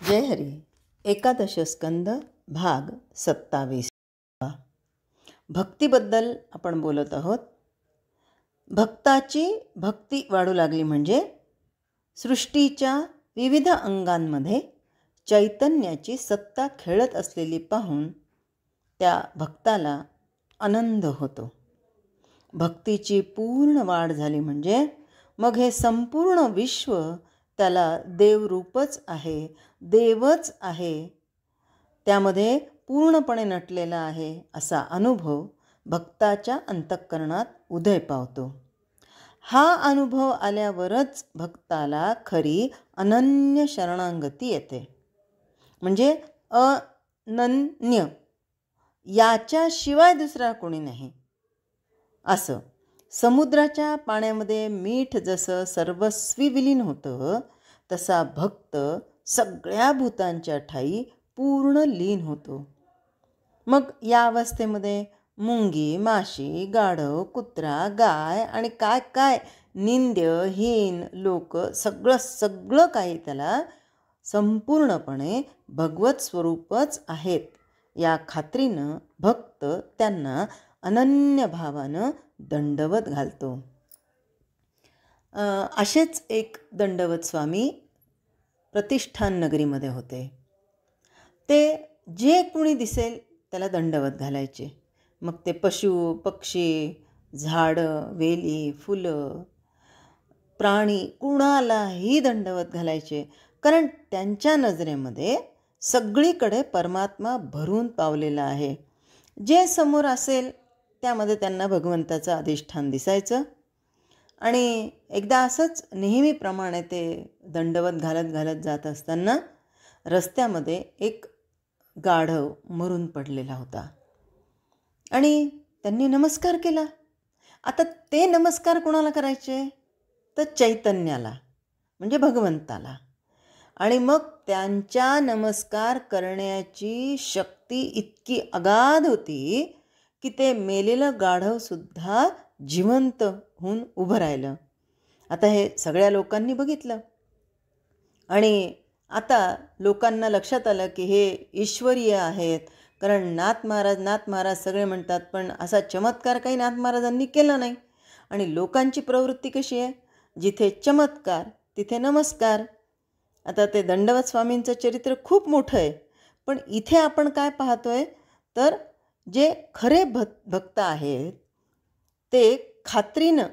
जय हरी. एकादश स्कंद भाग 27. भक्तीबद्दल आपण बोलत आहोत. भक्ताची भक्ती वाढू लागली म्हणजे सृष्टीच्या विविध अंगांमध्ये चैतन्याची सत्ता खेळत असलेली पाहून त्या भक्ताला आनंद होतो. भक्तीची पूर्ण वाढ झाली म्हणजे मग हे संपूर्ण विश्व त्याला देवरूपच आहे, देवच आहे, त्यामध्ये पूर्णपणे नटलेला आहे असा अनुभव भक्ताच्या अंतःकरणात उदय पावतो. हा अनुभव आल्यावरच भक्ताला खरी अनन्य शरणागती येते. म्हणजे अनन्य, याच्याशिवाय दुसरा कोणी नाही. असं समुद्राच्या पाण्यामध्ये मीठ जसं सर्वस्वी विलीन होतं, तसा भक्त सगळ्या भूतांच्या ठाई पूर्ण लीन होतो. मग या अवस्थेमध्ये मुंगी, माशी, गाढव, कुत्रा, गाय आणि काय काय निंद्य हीन लोक सगळं काही त्याला संपूर्णपणे भगवत स्वरूपच आहेत या खात्रीनं भक्त त्यांना अनन्य भावानं दंडवत घालतो. असेच एक दंडवत स्वामी प्रतिष्ठान नगरीमध्ये होते. ते जे कुणी दिसेल त्याला दंडवत घालायचे. मग ते पशु, पक्षी, झाडं, वेली, फुलं, प्राणी कुणालाही दंडवत घालायचे. कारण त्यांच्या नजरेमध्ये सगळीकडे परमात्मा भरून पावलेला आहे. जे समोर असेल त्यामध्ये त्यांना भगवंताचं अधिष्ठान दिसायचं. आणि एकदा असंच नेहमीप्रमाणे ते दंडवत घालत जात असताना रस्त्यामध्ये एक गाढव मरून पडलेला होता आणि त्यांनी नमस्कार केला. आता ते नमस्कार कोणाला करायचे? तर चैतन्याला, म्हणजे भगवंताला. आणि मग त्यांच्या नमस्कार करण्याची शक्ती इतकी अगाध होती की ते मेलेलं गाढवसुद्धा जिवंत होऊन उभं राहिलं. आता हे सगळ्या लोकांनी बघितलं आणि आता लोकांना लक्षात आलं की हे ईश्वरीय आहेत. कारण नाथ महाराज सगळे म्हणतात, पण असा चमत्कार काही नाथ महाराजांनी केला नाही. आणि लोकांची प्रवृत्ती कशी आहे? जिथे चमत्कार तिथे नमस्कार. आता ते दंडवत स्वामींचं चरित्र खूप मोठं आहे, पण इथे आपण काय पाहतोय तर जे खरे भक्त आहेत ते खात्रीनं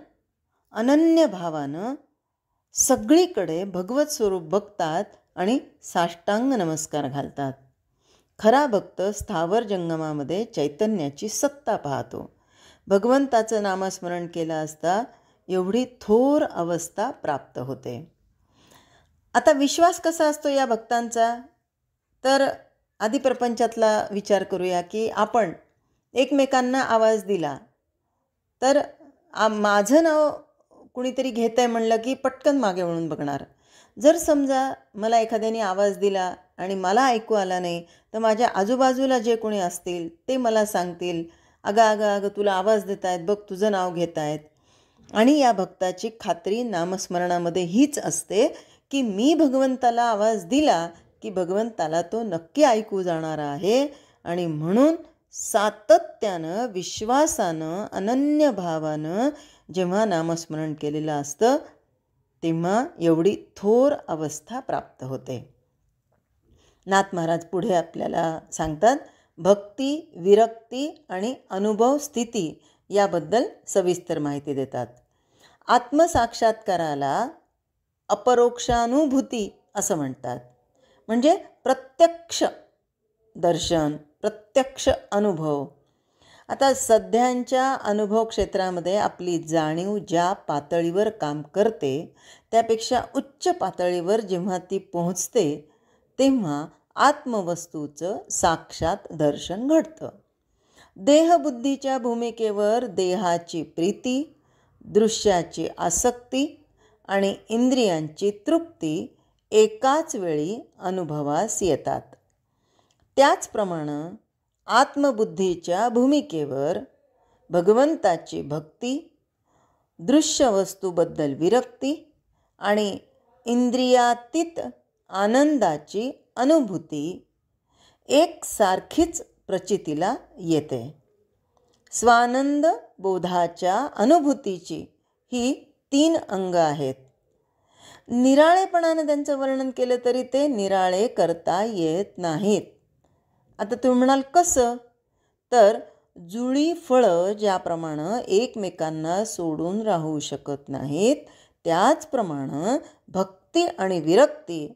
अनन्य भावानं सगळीकडे भगवत स्वरूप बघतात आणि साष्टांग नमस्कार घालतात. खरा भक्त स्थावर जंगमामध्ये चैतन्याची सत्ता पाहतो. भगवंताचं नामस्मरण केलं असता एवढी थोर अवस्था प्राप्त होते. आता विश्वास कसा असतो या भक्तांचा? तर आधी प्रपंचातला विचार करूया की आपण एकमेकांना आवाज दिला तर माझं नाव कुणीतरी घेत आहे म्हणलं की पटकन मागे वळून बघणार. जर समजा मला एखाद्याने आवाज दिला आणि मला ऐकू आला नाही तर माझ्या आजूबाजूला जे कोणी असतील ते मला सांगतील, अगं तुला आवाज देत आहेत, बघ तुझं नाव घेत आहेत. आणि या भक्ताची खात्री नामस्मरणामध्ये हीच असते की मी भगवंताला आवाज दिला की भगवंताला तो नक्की ऐकू जाणार आहे. आणि म्हणून सातत्यानं, विश्वासानं, अनन्य भावानं जेव्हा नामस्मरण केलेलं असतं तेव्हा एवढी थोर अवस्था प्राप्त होते. नाथ महाराज पुढे आपल्याला सांगतात, भक्ती, विरक्ती आणि अनुभव स्थिती याबद्दल सविस्तर माहिती देतात. आत्मसाक्षात्काराला अपरोक्षानुभूती असं म्हणतात. म्हणजे प्रत्यक्ष दर्शन, प्रत्यक्ष अनुभव. आता सध्यांच्या अनुभव क्षेत्रामध्ये आपली जाणीव ज्या पातळीवर काम करते त्यापेक्षा उच्च पातळीवर जेव्हा ती पोहोचते तेव्हा आत्मवस्तूचं साक्षात दर्शन घडतं. देहबुद्धीच्या भूमिकेवर देहाची प्रीती, दृश्याची आसक्ती आणि इंद्रियांची तृप्ती एकाच वेळी अनुभवास येतात. त्याचप्रमाणे आत्मबुद्धीच्या भूमिकेवर भगवंताची भक्ती, दृश्यवस्तूबद्दल विरक्ती आणि इंद्रियातीत आनंदाची अनुभूती एकसारखीच प्रचितीला येते. स्वानंद बोधाच्या अनुभूतीची ही 3 अंग आहेत. निराळेपणाने त्यांचं वर्णन केलं तरी ते निराळे करता येत नाहीत. आता तुम्ही म्हणाल कसं? तर जुळी फळं ज्याप्रमाणे एकमेकांना सोडून राहू शकत नाहीत, त्याचप्रमाणे भक्ती आणि विरक्ती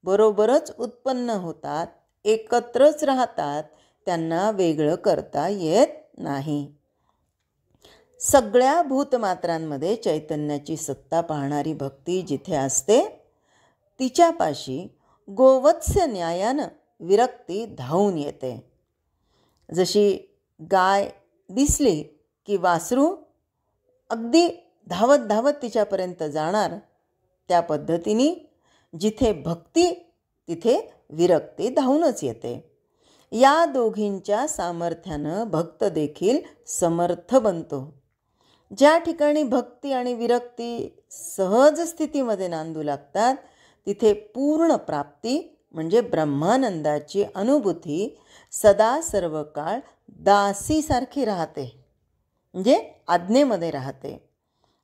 बरोबरच उत्पन्न होतात, एकत्रच राहतात, त्यांना वेगळं करता येत नाही. सगळ्या भूतमात्रांमध्ये चैतन्याची सत्ता पाहणारी भक्ती जिथे असते, तिच्यापाशी गोवत्स्य न्यायानं विरक्ती धावून येते. जशी गाय दिसली की वासरू अगदी धावत धावत तिच्यापर्यंत जाणार, त्या पद्धतीने जिथे भक्ती तिथे विरक्ती धावूनच येते. या दोघींच्या सामर्थ्यानं भक्त देखील समर्थ बनतो. ज्या ठिकाणी भक्ती आणि विरक्ती सहज स्थितीमध्ये नांदू लागतात, तिथे पूर्ण प्राप्ती म्हणजे ब्रह्मानंदाची अनुभूती सदा सर्व काळ दासीसारखी राहते, म्हणजे आज्ञेमध्ये राहते.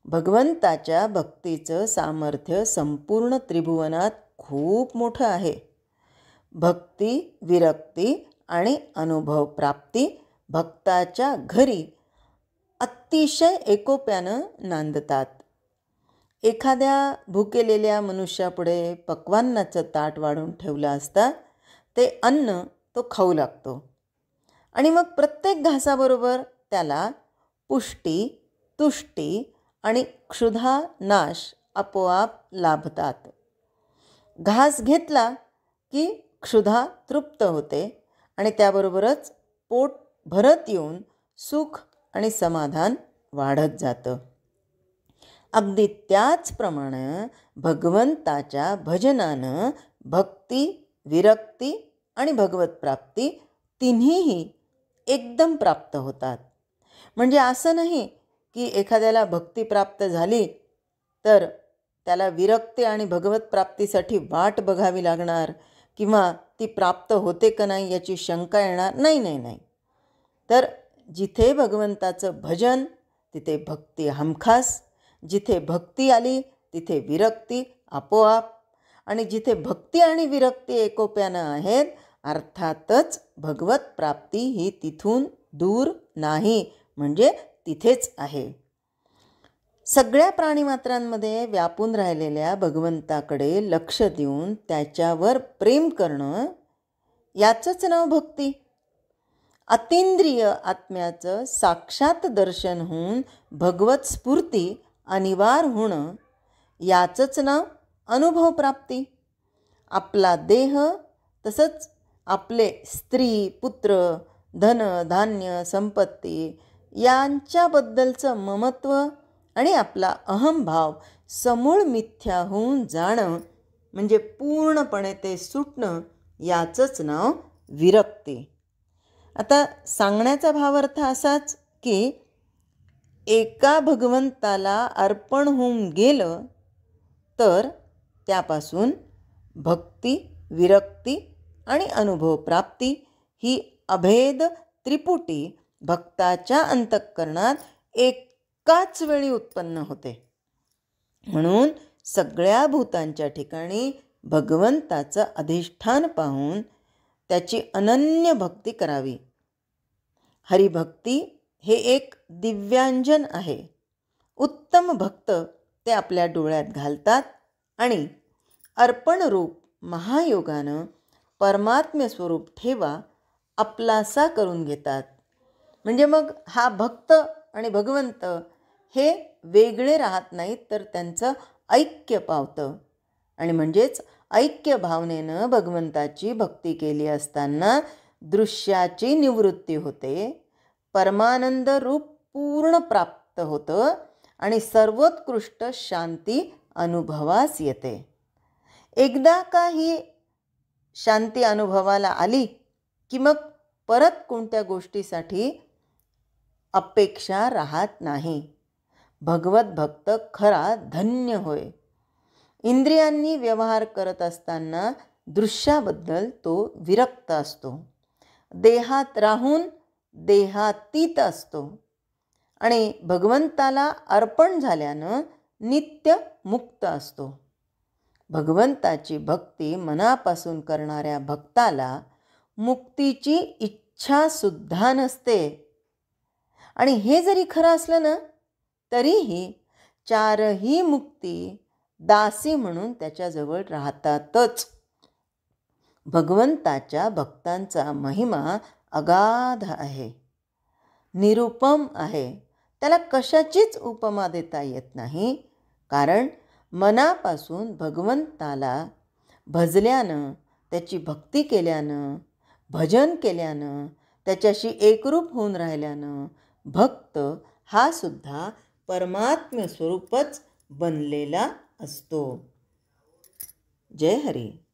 भगवंताच्या भक्तीचं सामर्थ्य संपूर्ण त्रिभुवनात खूप मोठं आहे. भक्ती, विरक्ती आणि अनुभव प्राप्ती भक्ताच्या घरी अतिशय एकोप्यानं नांदतात. एखाद्या भुकेलेल्या मनुष्यापुढे पक्वान्नाचं ताट वाढून ठेवलं असता ते अन्न तो खाऊ लागतो आणि मग प्रत्येक घासाबरोबर त्याला पुष्टी, तुष्टी आणि क्षुधा नाश आपोआप लाभतात. घास घेतला की क्षुधा तृप्त होते आणि त्याबरोबरच पोट भरत येऊन सुख आणि समाधान वाढत जातं. अगदी त्याचप्रमाणे भगवंताच्या भजनानं भक्ती, विरक्ती आणि भगवत प्राप्ती तिन्हीही एकदम प्राप्त होतात. म्हणजे असं नाही की एखाद्याला भक्ती प्राप्त झाली तर त्याला विरक्ती आणि भगवत प्राप्तीसाठी वाट बघावी लागणार किंवा ती प्राप्त होते का नाही याची शंका येणार नाही. तर जिथे भगवंताचं भजन तिथे भक्ती हमखास, जिथे भक्ती आली तिथे विरक्ती आपोआप, आणि जिथे भक्ती आणि विरक्ती एकोप्यानं आहेत अर्थातच भगवत प्राप्ती ही तिथून दूर नाही, म्हणजे तिथेच आहे. सगळ्या प्राणीमात्रांमध्ये व्यापून राहिलेल्या भगवंताकडे लक्ष देऊन त्याच्यावर प्रेम करणं याचंच नाव भक्ती. अतींद्रिय आत्म्याचं साक्षात दर्शन होऊन भगवत स्फूर्ती अनिवार्य होणं याचंच नाव अनुभव प्राप्ती. आपला देह तसंच आपले स्त्री, पुत्र, धन, धान्य, संपत्ती यांच्याबद्दलचं ममत्व आणि आपला अहंभाव समूळ मिथ्या होऊन जाणं म्हणजे पूर्णपणे ते सुटणं याचंच नाव विरक्ती. आता सांगण्याचा भावार्थ असाच की एका भगवंताला अर्पण होऊन गेलं तर त्यापासून भक्ती, विरक्ती आणि अनुभव प्राप्ती ही अभेद त्रिपुटी भक्ताच्या अंतःकरणात एकाच वेळी उत्पन्न होते. म्हणून सगळ्या भूतांच्या ठिकाणी भगवंताचं अधिष्ठान पाहून त्याची अनन्य भक्ती करावी. हरिभक्ती हे एक दिव्यांजन आहे. उत्तम भक्त ते आपल्या डोळ्यात घालतात आणि अर्पणरूप महायोगानं परमात्म्य स्वरूप ठेवा आपलासा करून घेतात. म्हणजे मग हा भक्त आणि भगवंत हे वेगळे राहत नाहीत, तर त्यांचं ऐक्य पावतं. आणि म्हणजेच ऐक्य भावनेनं भगवंताची भक्ती केली असताना दृश्याची निवृत्ती होते, परमानंद रूप पूर्ण प्राप्त होतं आणि सर्वोत्कृष्ट शांती अनुभवास येते. एकदा का ही शांती अनुभवाला आली की मग परत कोणत्या गोष्टीसाठी अपेक्षा राहत नाही. भगवत भक्त खरा धन्य होय. इंद्रियांनी व्यवहार करत असताना दृश्याबद्दल तो विरक्त असतो. देहात राहून देहातीत असतो आणि भगवंताला अर्पण झाल्यानं नित्य मुक्त असतो. भगवंताची भक्ती मनापासून करणाऱ्या भक्ताला मुक्तीची इच्छासुद्धा नसते. आणि हे जरी खरं असलं ना, तरीही चारही मुक्ती दासी म्हणून त्याच्याजवळ राहतातच. भगवंताच्या भक्तांचा महिमा अगाध आहे, निरुपम आहे. त्याला कशाचीच उपमा देता येत नाही. कारण मनापासून भगवंताला भजल्यानं, त्याची भक्ती केल्यानं, भजन केल्यानं, त्याच्याशी एकरूप होऊन राहिल्यानं भक्त हा सुद्धा परमात्म्य स्वरूपच बनलेला असतो. जय हरी.